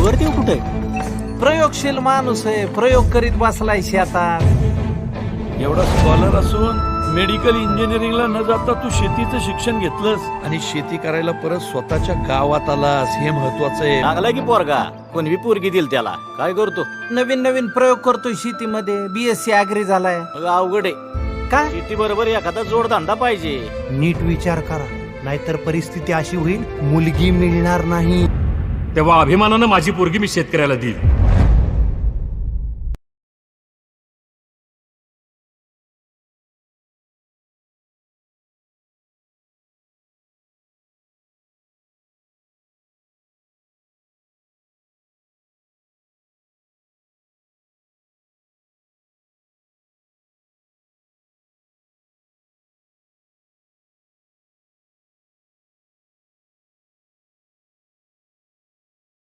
वर देऊ कुठे? प्रयोगशील माणूस आहे, प्रयोग करीत बसलाय शेतात. एवढा स्कॉलर असून मेडिकल इंजिनिअरिंगला न जाता तू शेतीचं शिक्षण घेतलंस आणि शेती करायला परत स्वतःच्या गावात आलास, हे महत्वाचं आहे. लागला की पोरगा, कोणी पोरगी दिल त्याला. काय करतो? नवीन नवीन प्रयोग करतोय शेतीमध्ये. BSc ऍग्री झालाय. अवघड आहे. काय शेती बरोबर एखादा जोडधंदा पाहिजे. नीट विचार करा, नाहीतर परिस्थिती अशी होईल मुलगी मिळणार नाही. तेव्हा अभिमानानं माझी पोरगी मी शेतकऱ्याला देईल.